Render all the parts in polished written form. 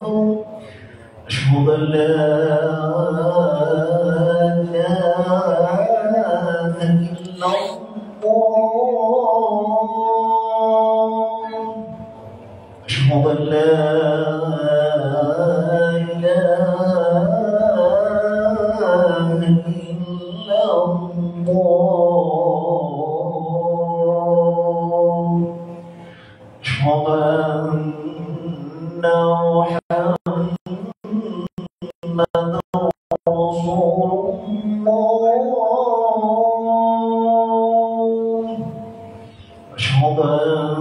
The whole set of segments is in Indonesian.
أشهد أن لا إله إلا الله أشهد أن لا إله إلا الله أشهد أن محمدا رسول الله أشهد أن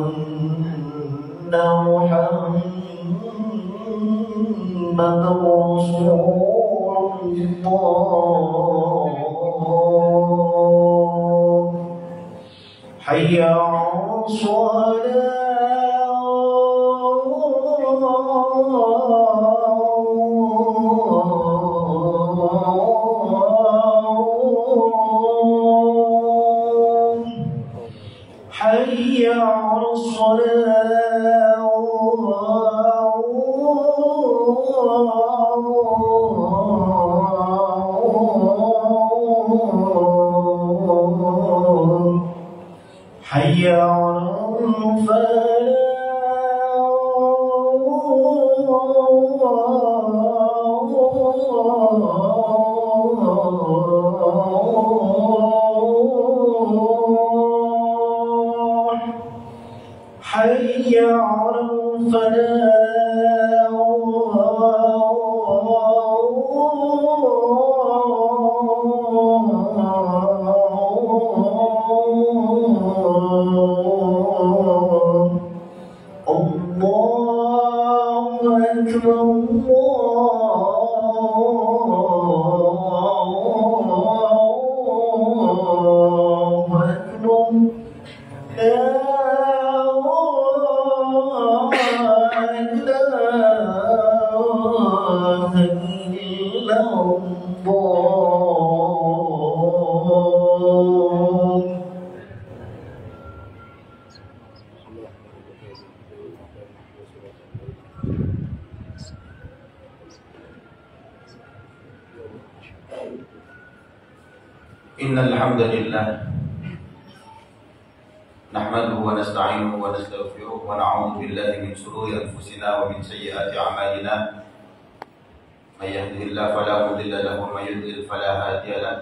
محمدا رسول الله حي على حي على الصلاة حي على حي على الله أكبر الله أكبر لا إله إلا الله إن الحمد لله نحمده ونستعينه ونستغفره ونعوذ بالله من شرور أنفسنا ومن سيئات أعمالنا من يهده الله فلا مضل له ومن يضلل فلا هادي له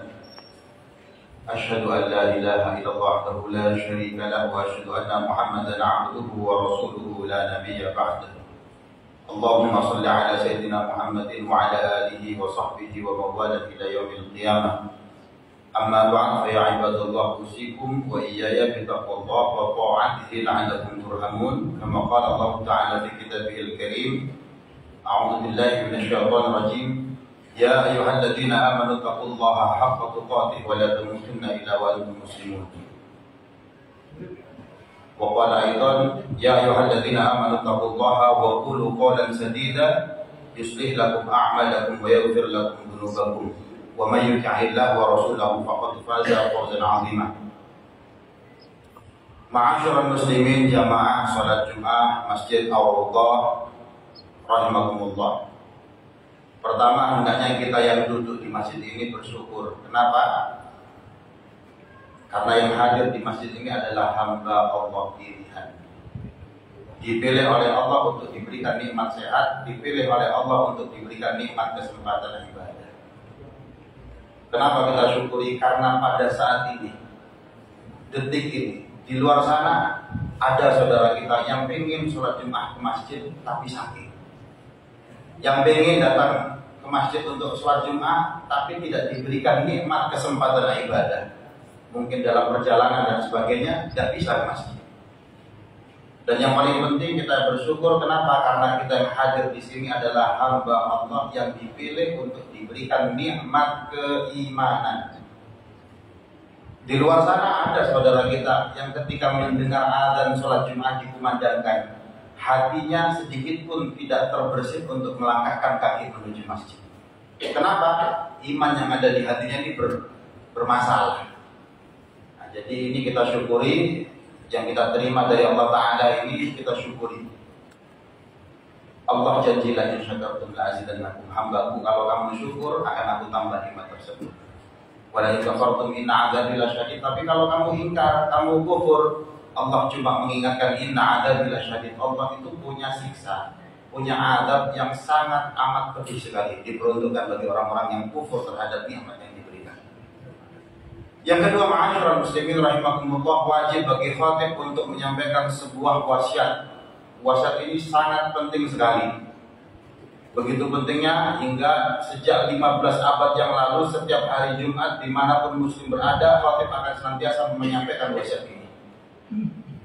أشهد أن لا إله إلا الله وحده لا شريك له وأشهد أن محمدا عبده ورسوله لا نبي بعده اللهم صل على سيدنا محمد وعلى آله وصحبه ومن والاه إلى يوم القيامة أما بعد فيا عباد الله أوصيكم وإياي بتقوى الله وطاعته لعلكم ترحمون كما قال الله تعالى في كتابه الكريم أعوذ بالله من الشيطان الرجيم يا أيها الذين آمنوا اتقوا الله حق تقاته ولا تموتن إلا وأنتم مسلمون وقال أيضا يا أيها الذين آمنوا اتقوا الله وقولوا قولا سديدا يصلح لكم أعمالكم ويغفر لكم ذنوبكم ومن يطع الله ورسوله فقد فاز فوزا عظيما. Ma'asyiral muslimin jamaah salat Jumat Masjid Ar-Raudhah rahimakumullah. Pertama, hendaknya kita yang duduk di masjid ini bersyukur. Kenapa? Karena yang hadir di masjid ini adalah hamba Allah pilihan. Dipilih oleh Allah untuk diberikan nikmat sehat, dipilih oleh Allah untuk diberikan nikmat kesempatan ibadah. Kenapa kita syukuri? Karena pada saat ini, detik ini, di luar sana ada saudara kita yang pengen sholat Jumat ke masjid tapi sakit. Yang pengen datang ke masjid untuk sholat Jumat tapi tidak diberikan nikmat kesempatan ibadah. Mungkin dalam perjalanan dan sebagainya tidak bisa ke masjid. Dan yang paling penting kita bersyukur, kenapa? Karena kita yang hadir di sini adalah hamba Allah yang dipilih untuk diberikan nikmat keimanan. Di luar sana ada saudara kita yang ketika mendengar azan sholat Jumat dikumandangkan, hatinya sedikit pun tidak terbersit untuk melangkahkan kaki menuju masjid. Kenapa? Iman yang ada di hatinya ini bermasalah. Nah, jadi ini kita syukuri. Yang kita terima dari Allah Ta'ala ini kita syukuri. Allah janjilah in syakartum la azidannakum, hambaku kalau kamu syukur akan aku tambah nikmat tersebut. Wala in kafartum inna adzabi lasyadid, tapi kalau kamu ingkar, kamu kufur, Allah cuma mengingatkan inna adzabi lasyadid. Allah itu punya siksa, punya adab yang sangat amat pedih sekali, diperuntukkan bagi orang-orang yang kufur terhadap nikmat yang diberikan. Yang kedua, ma'asyiral muslimin rahimakumullah, wajib bagi khatib untuk menyampaikan sebuah wasiat. Wasiat ini sangat penting sekali. Begitu pentingnya hingga sejak 15 abad yang lalu setiap hari Jumat dimanapun muslim berada, khatib akan senantiasa menyampaikan wasiat ini.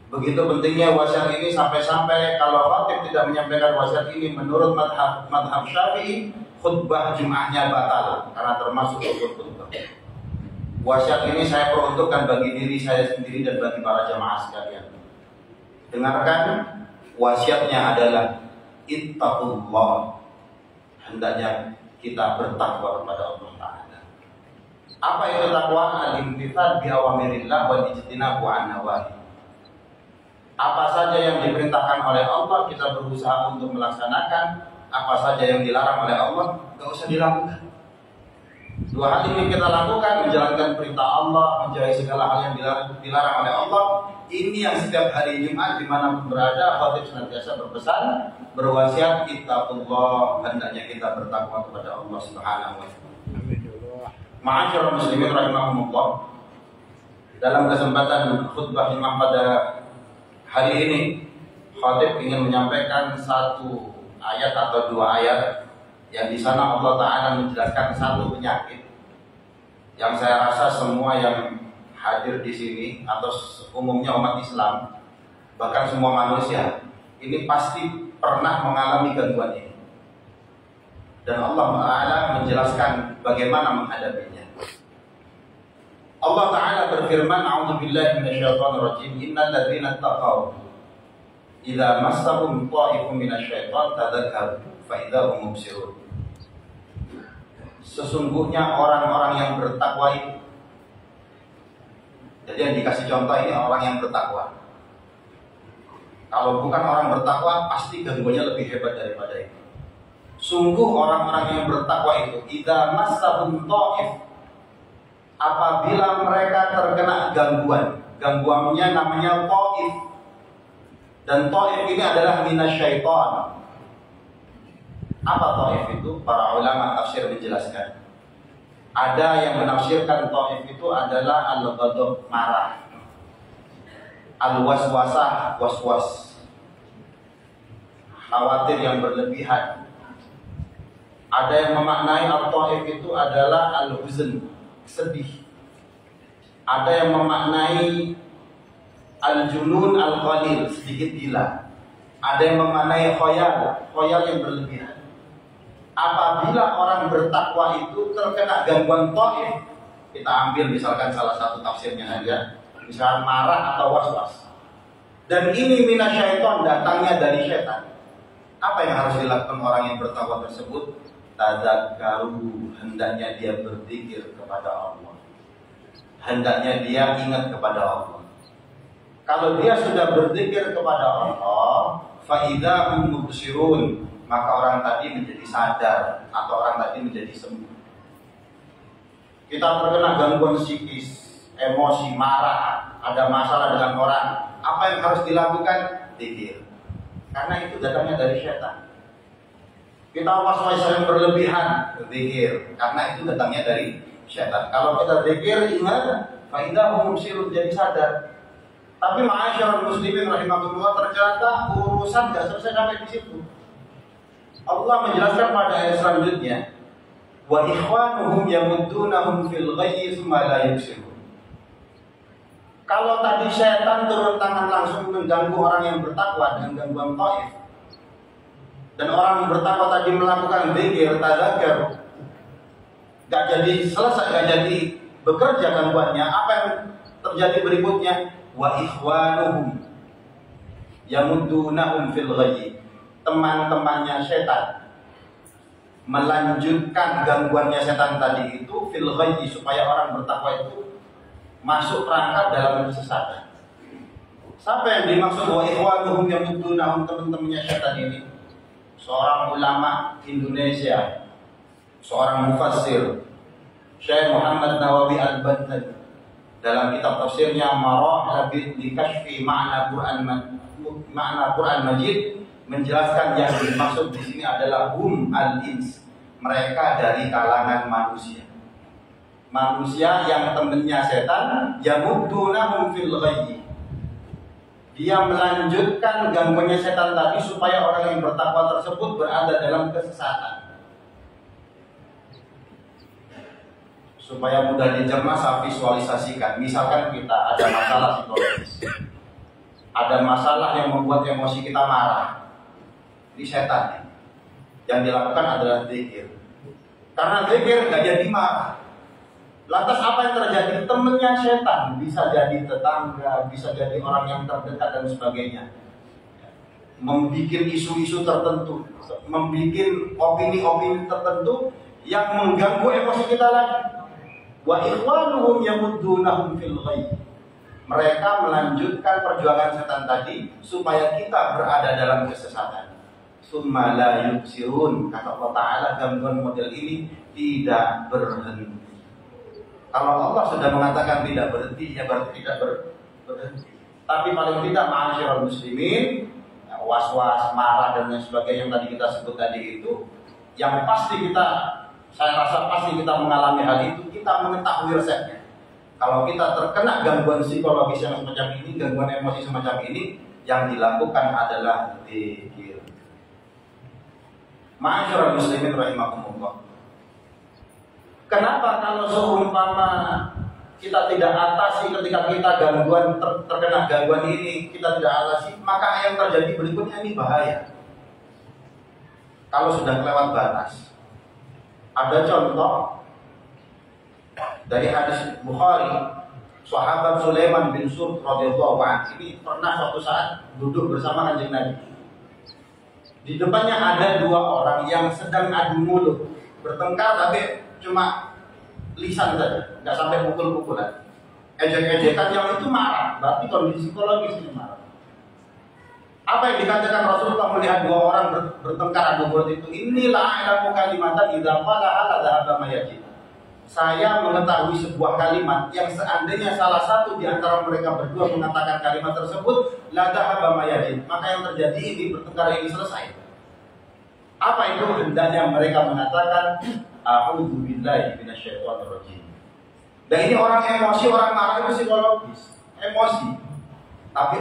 Begitu pentingnya wasiat ini sampai-sampai kalau khatib tidak menyampaikan wasiat ini menurut madhab Syafi'i, khutbah Jum'ahnya batal karena termasuk rukun khutbah. Wasiat ini saya peruntukkan bagi diri saya sendiri dan bagi para jamaah sekalian. Dengarkan, wasiatnya adalah ittaqullah. Hendaknya kita bertakwa kepada Allah Ta'ala. Apa itu takwa? Al-imtithal bi awamirillah wal ijtinabu an nawahi. Apa saja yang diperintahkan oleh Allah kita berusaha untuk melaksanakan, apa saja yang dilarang oleh Allah enggak usah dilakukan. Dua hal ini kita lakukan, menjalankan perintah Allah, menjauhi segala hal yang dilarang oleh Allah. Ini yang setiap hari Jumat dimanapun berada, khatib senantiasa berpesan, berwasiat, ittaqullah, hendaknya kita bertakwa kepada Allah Subhanahu wa Ta'ala. Ma'asyiral muslimin rahimakumullah, dalam kesempatan khutbah Jumat pada hari ini, khatib ingin menyampaikan satu ayat atau dua ayat yang di sana Allah Ta'ala menjelaskan satu penyakit yang saya rasa semua yang hadir di sini atau umumnya umat Islam, bahkan semua manusia ini pasti pernah mengalami gangguan ini, dan Allah Ta'ala menjelaskan bagaimana menghadapinya. Allah Ta'ala berfirman, a'udzubillahi minasyaitonirrajim, innal ladzina taqaw idza massahum ta'ifun minasyaiton tadzakkaru fa idza hum mubsirun. Sesungguhnya orang-orang yang bertakwa itu, jadi yang dikasih contoh ini orang yang bertakwa. Kalau bukan orang bertakwa, pasti gangguannya lebih hebat daripada itu. Sungguh orang-orang yang bertakwa itu, idza massahum ta'if, apabila mereka terkena gangguan, gangguannya namanya ta'if. Dan ta'if ini adalah minasyaiton. Apa ta'if itu? Para ulama tafsir menjelaskan. Ada yang menafsirkan ta'if itu adalah al-ghadab, marah, al-waswasah, waswas, khawatir yang berlebihan. Ada yang memaknai al-ta'if itu adalah al-huzn, sedih. Ada yang memaknai al-junun al-qalil, sedikit gila. Ada yang memaknai khoyal yang berlebihan. Apabila orang bertakwa itu terkena gangguan ta'if, kita ambil misalkan salah satu tafsirnya saja, misalkan marah atau waswas, dan ini minasyaiton, datangnya dari syaitan. Apa yang harus dilakukan orang yang bertakwa tersebut? Tadzakkaru, hendaknya dia berzikir kepada Allah, hendaknya dia ingat kepada Allah. Kalau dia sudah berzikir kepada Allah, fa idza hum mubsirun, maka orang tadi menjadi sadar atau orang tadi menjadi sembuh. Kita terkena gangguan psikis, emosi, marah, ada masalah dengan orang, apa yang harus dilakukan? Zikir. Karena itu datangnya dari syaitan. Kita was-was yang berlebihan, zikir. Karena itu datangnya dari syaitan. Kalau kita zikir, ingat, fa idza hum mubsirun, jadi sadar. Tapi ma'asyiral muslimin rahimakumullah, ternyata urusan tidak selesai sampai di situ. Allah menjelaskan pada ayat selanjutnya, wa ikhwanuhum yamuddunahum fil ghayyi tsumma la yubsirun. Kalau tadi syaitan turun tangan langsung mengganggu orang yang bertakwa dengan gangguan taif, dan orang yang bertakwa tadi melakukan zikir, tadzakar, gak jadi selesai, gak jadi bekerja gangguannya, apa yang terjadi berikutnya? Wa ikhwanuhum yamuddunahum fil ghayyi, teman-temannya setan melanjutkan gangguannya setan tadi itu fil ghayyi, supaya orang bertakwa itu masuk perangkap dalam kesesatan. Siapa yang dimaksud wa ikhwanuhum yamuddunahum, teman-temannya setan ini? seorang ulama Indonesia, seorang mufassir, Syekh Muhammad Nawawi Al-Bantan, dalam kitab tafsirnya Marah li Kashfi Ma'na Quran Majid, menjelaskan yang dimaksud di sini adalah hum al-ins, mereka dari kalangan manusia. Manusia yang temannya setan, yamuddunahum fil ghayyi. Dia melanjutkan gangguannya setan tadi supaya orang yang bertakwa tersebut berada dalam kesesatan. Supaya mudah dicerna, saya visualisasikan. Misalkan kita ada masalah psikologis, ada masalah yang membuat emosi kita marah. Ini setan. Yang dilakukan adalah zikir. Karena zikir gak jadi marah. Lantas apa yang terjadi? Temennya setan, bisa jadi tetangga, bisa jadi orang yang terdekat dan sebagainya, membuat isu-isu tertentu, membuat opini-opini tertentu yang mengganggu emosi kita lagi. Wa ikhwanuhum yamuddunahum fil ghayy. Mereka melanjutkan perjuangan setan tadi supaya kita berada dalam kesesatan. Summa la yubsirun. Kata Allah Ta'ala, gangguan model ini tidak berhenti. Kalau Allah sudah mengatakan tidak berhenti, ya berarti tidak berhenti. Tapi paling tidak ma'asyiral muslimin, was-was, marah dan lain sebagainya yang tadi kita sebut tadi itu, yang pasti kita, saya rasa pasti kita mengalami hal itu, kita mengetahui resepnya. Kalau kita terkena gangguan psikologis yang semacam ini, gangguan emosi semacam ini, yang dilakukan adalah zikir. Ma'asyiral muslimin rahimakumullah. Kenapa kalau seumpama kita tidak atasi ketika kita terkena gangguan ini, kita tidak atasi, maka yang terjadi berikutnya ini bahaya. Kalau sudah kelewat batas. Ada contoh dari hadis Bukhari, sahabat Sulaiman bin Surd radhiyallahu anhu ini pernah suatu saat duduk bersama Kanjeng Nabi. Di depannya ada dua orang yang sedang adu mulut, bertengkar tapi cuma lisan saja, nggak sampai pukul-pukulan, ejek-ejekan yang itu marah, berarti kondisi psikologis ini marah. Apa yang dikatakan Rasulullah melihat dua orang bertengkar adu mulut itu? Inilah ilamu kalimatan idza qalaha la dhahaba ma yajid. Saya mengetahui sebuah kalimat yang seandainya salah satu di antara mereka berdua mengatakan kalimat tersebut, la dhahaba ma yajid, maka yang terjadi ini bertengkar ini selesai. Apa itu? Hendaknya mereka mengatakan a'udzu billahi minasyaitonir rajim. Dan ini orang emosi, orang marah itu psikologis, emosi. Tapi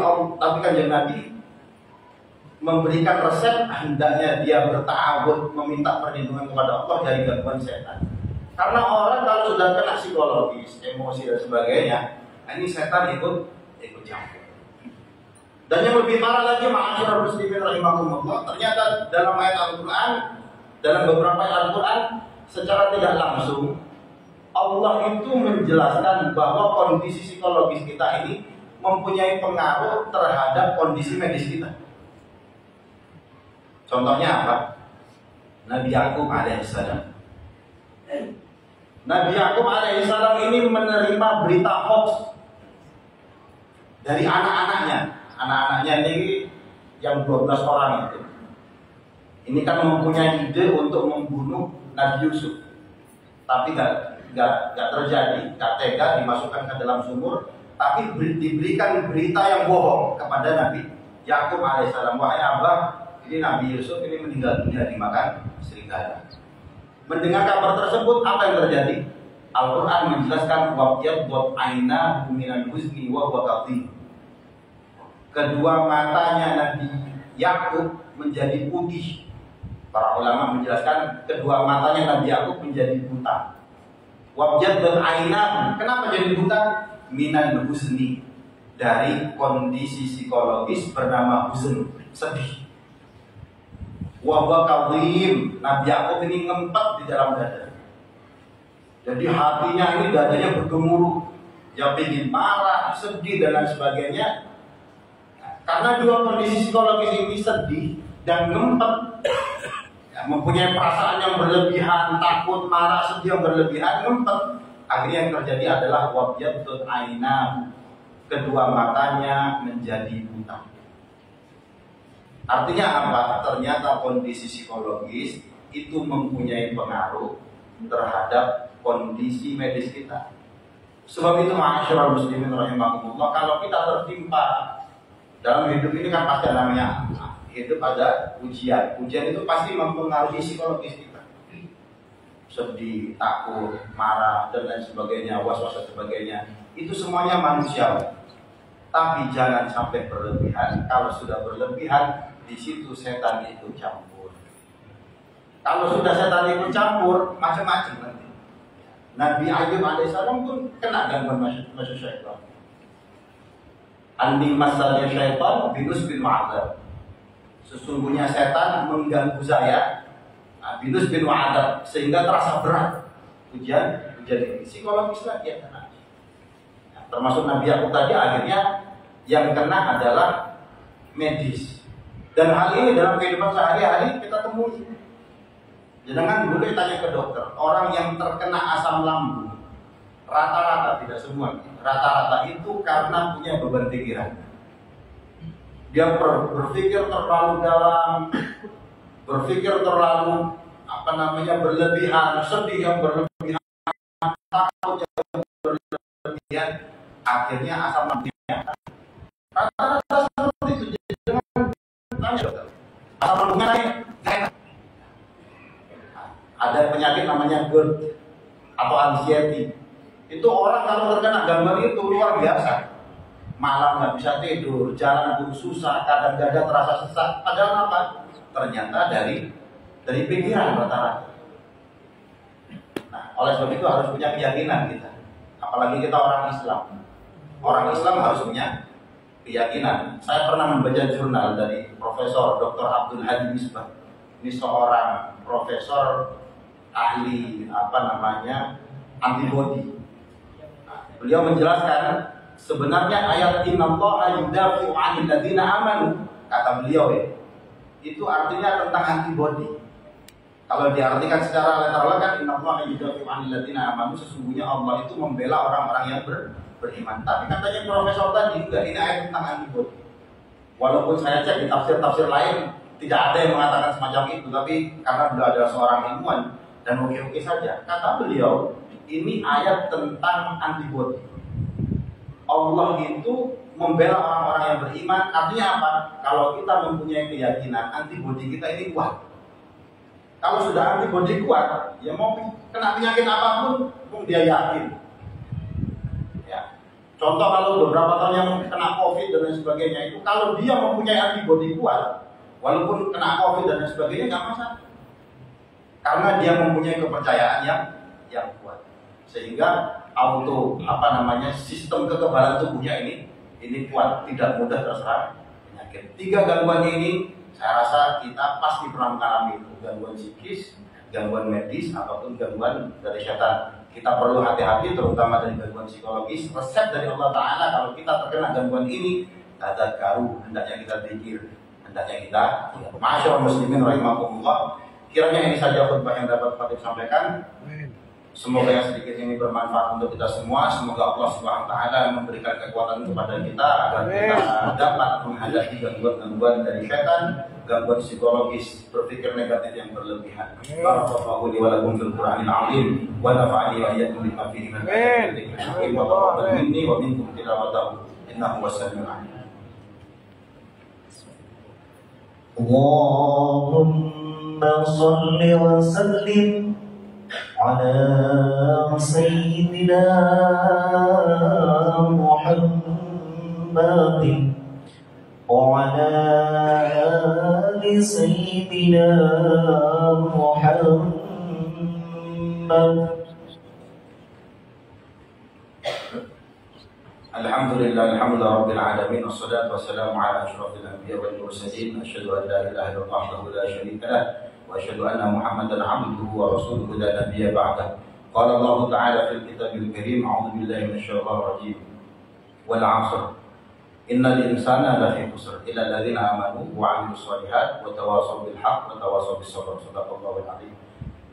Kanjeng Nabi memberikan resep, hendaknya dia bertawud, meminta perlindungan kepada Allah dari gangguan setan. Karena orang kalau sudah kena psikologis, emosi dan sebagainya, ini setan ikut campur. Dan yang lebih parah lagi, ma'asyiral muslimin rahimakumullah, ternyata dalam ayat Al-Quran, dalam beberapa ayat Al-Quran, secara tidak langsung Allah itu menjelaskan bahwa kondisi psikologis kita ini mempunyai pengaruh terhadap kondisi medis kita. Contohnya apa? Nabi Yakub alaihissalam. Nabi Yakub alaihissalam ini menerima berita hoax dari anak-anaknya. Anak-anaknya ini yang 12 orang itu. Ini kan mempunyai ide untuk membunuh Nabi Yusuf, tapi nggak terjadi, nggak tega dimasukkan ke dalam sumur, tapi diberikan berita yang bohong kepada Nabi Yakub alaihissalam. Wahai abah, ini Nabi Yusuf ini meninggal dunia dimakan serigala. Mendengar kabar tersebut, apa yang terjadi? Al-Quran menjelaskan wabyaddat ainahu minal huzni wa huwa kadhib. Kedua matanya Nabi Yakub menjadi putih. Para ulama menjelaskan kedua matanya Nabi Yakub menjadi buta. Wabyaddat ainahu, kenapa jadi buta? Minal huzni, dari kondisi psikologis bernama huzn, sedih. Wa huwa kadhib, Nabi Yakub ini ngempet di dalam dada. Jadi hatinya ini dadanya bergemuruh, ya ingin marah, sedih dan lain sebagainya. Karena dua kondisi psikologis ini sedih dan ngempet, ya, mempunyai perasaan yang berlebihan, takut, marah, sedih yang berlebihan, ngempet. Akhirnya yang terjadi adalah wabyaddat ainahu, kedua matanya menjadi buta. Artinya apa? Ternyata kondisi psikologis itu mempunyai pengaruh terhadap kondisi medis kita. Sebab itu ma'asyiral muslimin rahimakumullah, kalau kita tertimpa dalam hidup ini kan pasti namanya hidup ada ujian. Ujian itu pasti mempengaruhi psikologis kita. Sedih, takut, marah, dan lain sebagainya, was-was dan sebagainya. Itu semuanya manusiawi. Tapi jangan sampai berlebihan. Kalau sudah berlebihan, di situ setan ikut campur. Kalau sudah setan ikut campur, macam-macam nanti. Nabi Ayub alaihissalam pun kena gangguan masuk syaitan. Andi masalnya syaitan binus bin wa'adab. Sesungguhnya setan mengganggu saya, binus bin wa'adab, sehingga terasa berat ujian ini. Psikologis lagi ya kena. Termasuk Nabi Yakub tadi, akhirnya yang kena adalah medis. Dan hal ini dalam kehidupan sehari-hari kita temui. Jangan dulu tanya ke dokter, orang yang terkena asam lambung, rata-rata, tidak semua, rata-rata itu karena punya beban pikiran. Dia berpikir terlalu dalam, berpikir terlalu berlebihan, sedih yang berlebihan, takut yang berlebihan, akhirnya asam lambungnya rata-rata seperti itu. Jangan tanya dokter, asam lambungnya naik. Ada penyakit namanya GERD atau anxiety. Itu orang kalau terkena gangguan itu luar biasa. Malam nggak bisa tidur, jalan pun susah, kadang dada terasa sesak. Padahal apa? Ternyata dari pikiran rata-rata. Nah, oleh sebab itu harus punya keyakinan kita. Apalagi kita orang Islam. Orang Islam harus punya keyakinan. Saya pernah membaca jurnal dari Profesor Dr. Abdul Hadi Misbah. Ini seorang profesor ahli antibodi. Beliau menjelaskan sebenarnya ayat innallaha yudafi'u 'anil ladzina amanu, kata beliau itu artinya tentang antibodi. Kalau diartikan secara literal kan innallaha yudafi'u 'anil ladzina amanu, sesungguhnya Allah itu membela orang-orang yang beriman. Tapi katanya profesor tadi enggak, ini ayat tentang antibodi. Walaupun saya cek di tafsir-tafsir lain tidak ada yang mengatakan semacam itu, tapi karena beliau adalah seorang ilmuwan dan oke-oke saja. Kata beliau, ini ayat tentang antibodi. Allah itu membela orang-orang yang beriman. Artinya apa? Kalau kita mempunyai keyakinan, antibodi kita ini kuat. Kalau sudah antibodi kuat, ya mau kena penyakit apapun, dia yakin. Ya. Contoh kalau beberapa tahun yang kena COVID dan lain sebagainya, itu kalau dia mempunyai antibodi kuat, walaupun kena COVID dan lain sebagainya nggak masalah. Karena dia mempunyai kepercayaan yang kuat, sehingga sistem kekebalan tubuhnya ini kuat, tidak mudah terserang penyakit. 3 gangguan ini saya rasa kita pasti pernah mengalami itu, gangguan psikis, gangguan medis ataupun gangguan dari setan. Kita perlu hati-hati terutama dari gangguan psikologis. Resep dari Allah Ta'ala kalau kita terkena gangguan ini, tadzakkaru, hendaknya kita zikir, hendaknya kita ma'asyiral muslimin rahimakumullah. Kiranya ini saja khutbah yang dapat Fatih sampaikan. Semoga yang sedikit ini bermanfaat untuk kita semua. Semoga Allah Subhanahu wa Ta'ala memberikan kekuatan kepada kita agar kita dapat menghadapi gangguan-gangguan dari setan, gangguan psikologis, berpikir negatif yang berlebihan. Barakallahu li wa lakum fil Qur'anil 'azim wa nafa'ani wa iyyakum bima fihi min al-ayati wa taqabbal minni wa minkum tilawatahu innahu was-sami'ul 'alim. Allahumma salli wa sallim على سيدنا محمد وعلى آل سيدنا محمد. Alhamdulillah, rabbil alamin, wassalatu wassalamu ala asyrafil anbiya wal mursalin. Asyhadu an la ilaha illallah wahdahu la syarika lah wa asyhadu anna Muhammadan 'abduhu wa rasuluhu la nabiyya ba'dah. Qala Allah Ta'ala fil kitabil karim, a'udzu billahi minasyaitonir rajim. Wal 'ashr. Innal insana lafi khusr illa alladziina amanu wa 'amilus shalihat wa tawashaw bil haqq wa tawashaw bis sabr. Shadaqallahul 'azim.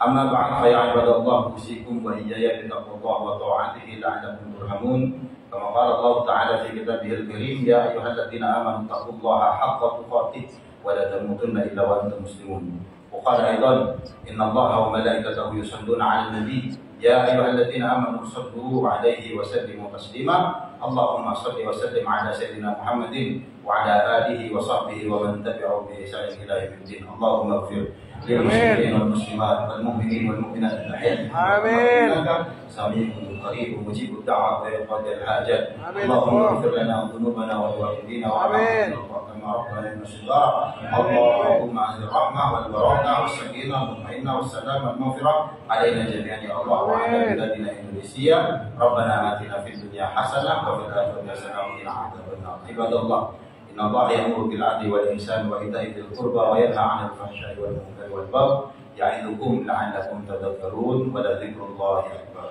Amma ba'd, fa ya ibadallah, usikum wa iyaya bi taqwallahi wa ta'atihi la'allakum turhamun. Kama qala Allah Ta'ala fi kitabihil karim, ya ayyuhalladzina amanu taqullaha haqqa tuqatih ولا تموتن إلا وأنتم مسلمون. وقال أيضا إن الله وملائكته يصلون على النبي يا أيها الذين آمنوا صلوا عليه وسلموا تسليما. اللهم صل وسلم على سيدنا محمد وعلى آله وصحبه ومن تبعهم بإحسان إلى يوم الدين. اللهم اغفر للمسلمين والمسلمات والمؤمنين والمؤمنات الأحياء إنك سميع قريب مجيب الدعوة ويقضي الحاجات. اللهم اغفر لنا ذنوبنا ولوالدينا كما ربنا من الصغار. اللهم أنزل الرحمة والبركة والسكينة والطمأنينة والسلام والمغفرة علينا جميعا يا الله وعلى بلادنا إندونيسيا. ربنا آتنا في الدنيا حسنة وفي الآخرة حسنة وقنا عذاب النار. عباد الله إن الله يأمر بالعدل والإحسان وإيتاء ذي القربى وينهى عن الفحشاء والمنكر والبغي يعظكم لعلكم تذكرون ولذكر الله أكبر.